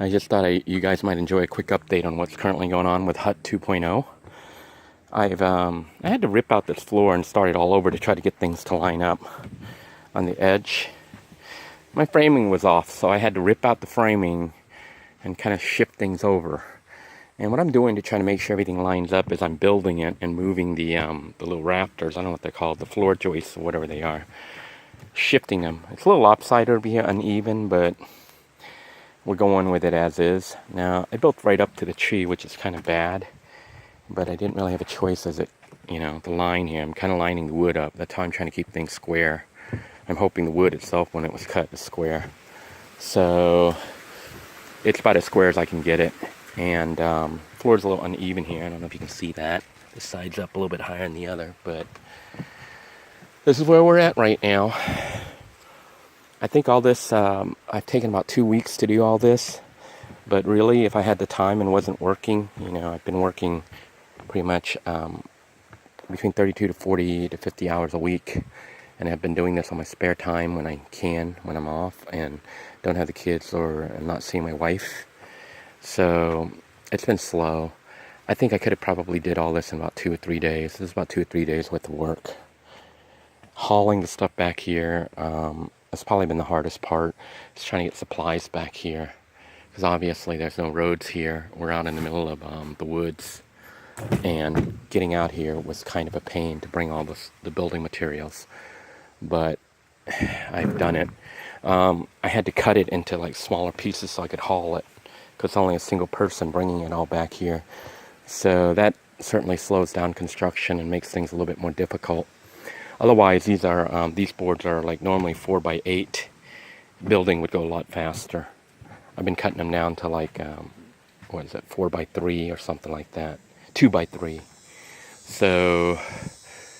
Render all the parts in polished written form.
I just thought you guys might enjoy a quick update on what's currently going on with Hut 2.0. I had to rip out this floor and start it all over to try to get things to line up on the edge. My framing was off, so I had to rip out the framing and kind of shift things over. And what I'm doing to try to make sure everything lines up is I'm building it and moving the little rafters, I don't know what they're called, the floor joists or whatever they are, shifting them. It's a little lopsided over here, uneven, but we're going with it as is. Now, I built right up to the tree, which is kind of bad, but I didn't really have a choice as the line here. I'm kind of lining the wood up. That's how I'm trying to keep things square. I'm hoping the wood itself, when it was cut, is square. So, it's about as square as I can get it. And floor's a little uneven here. I don't know if you can see that. This side's up a little bit higher than the other, but this is where we're at right now. I think all this, I've taken about 2 weeks to do all this, but really if I had the time and wasn't working, I've been working pretty much between 32 to 40 to 50 hours a week, and I've been doing this on my spare time when I can, when I'm off and don't have the kids or I'm not seeing my wife. So it's been slow. I think I could have probably did all this in about 2 or 3 days. This is about 2 or 3 days worth of work. Hauling the stuff back here, that's probably been the hardest part, is trying to get supplies back here, because obviously there's no roads here. We're out in the middle of the woods, and getting out here was kind of a pain to bring all the building materials, but I've done it. I had to cut it into like smaller pieces so I could haul it, because only a single person bringing it all back here, so that certainly slows down construction and makes things a little bit more difficult. Otherwise, these boards are like normally 4x8. Building would go a lot faster. I've been cutting them down to like, 4x3 or something like that. 2x3. So,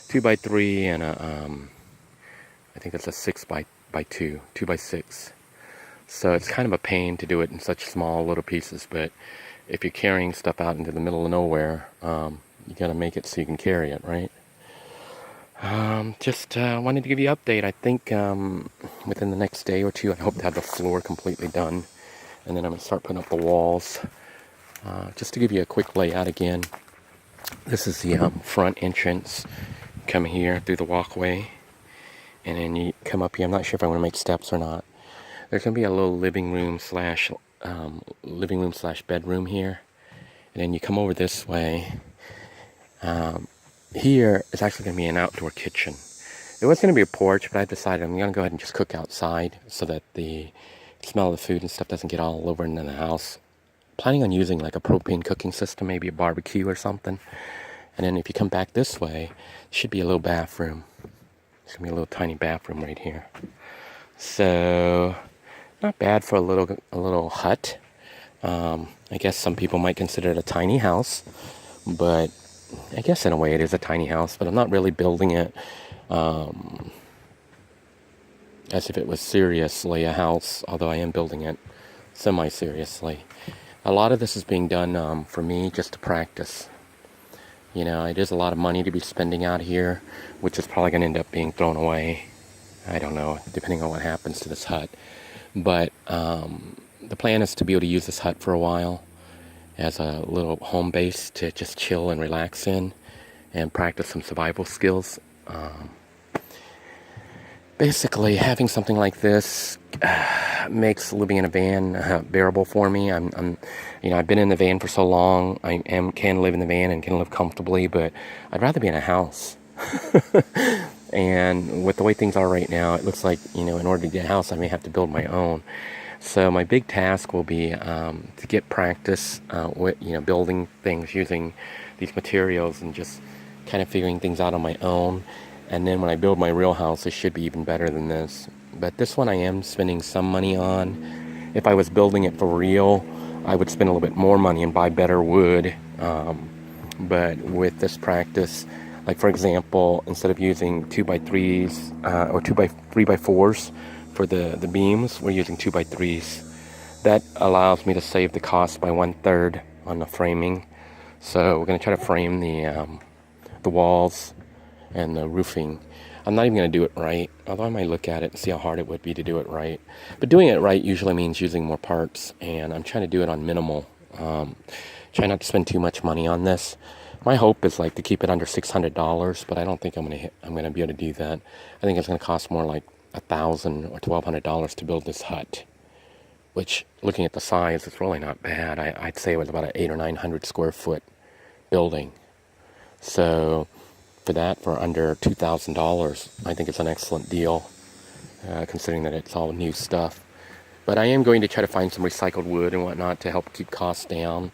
2x3 and I think that's a 6x2, 2x6. So it's kind of a pain to do it in such small little pieces, but if you're carrying stuff out into the middle of nowhere, you gotta make it so you can carry it, right? Just wanted to give you an update. I think within the next day or two, I hope to have the floor completely done. And then I'm going to start putting up the walls. Just to give you a quick layout again. This is the front entrance. Come here through the walkway. And then you come up here. I'm not sure if I want to make steps or not. There's going to be a little living room slash bedroom here. And then you come over this way. Here is actually going to be an outdoor kitchen. It was going to be a porch, but I decided I'm going to go ahead and just cook outside so that the smell of the food and stuff doesn't get all over into the house. Planning on using like a propane cooking system, maybe a barbecue or something. And then if you come back this way, there should be a little bathroom. There's going to be a little tiny bathroom right here. So, not bad for a little hut. I guess some people might consider it a tiny house, but I guess in a way it is a tiny house, but I'm not really building it as if it was seriously a house, although I am building it semi-seriously. A lot of this is being done for me just to practice. It is a lot of money to be spending out here, which is probably going to end up being thrown away. I don't know, depending on what happens to this hut. But the plan is to be able to use this hut for a while as a little home base to just chill and relax in and practice some survival skills. Basically, having something like this makes living in a van bearable for me. I've been in the van for so long. Can live in the van and can live comfortably, but I'd rather be in a house. And with the way things are right now, it looks like, in order to get a house, I may have to build my own. So my big task will be to get practice with building things using these materials and just kind of figuring things out on my own. And then when I build my real house, it should be even better than this. But this one I am spending some money on. If I was building it for real, I would spend a little bit more money and buy better wood. But with this practice, like for example, instead of using 2x3s or 3x4s, for the beams, we're using 2x3s. That allows me to save the cost by 1/3 on the framing. So we're going to try to frame the walls and the roofing. I'm not even going to do it right, although I might look at it and see how hard it would be to do it right. But doing it right usually means using more parts, and I'm trying to do it on minimal. Try not to spend too much money on this. My hope is like to keep it under $600, but I don't think I'm gonna be able to do that. I think it's gonna cost more like $1,000 or $1,200 to build this hut, which, looking at the size, is really not bad. I'd say it was about an 800 or 900 square foot building. So for that, for under $2,000, I think it's an excellent deal, considering that it's all new stuff. But I am going to try to find some recycled wood and whatnot to help keep costs down.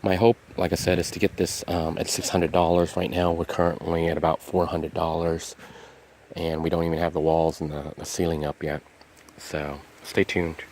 My hope, like I said, is to get this at $600. Right now, we're currently at about $400, and we don't even have the walls and the ceiling up yet. So stay tuned.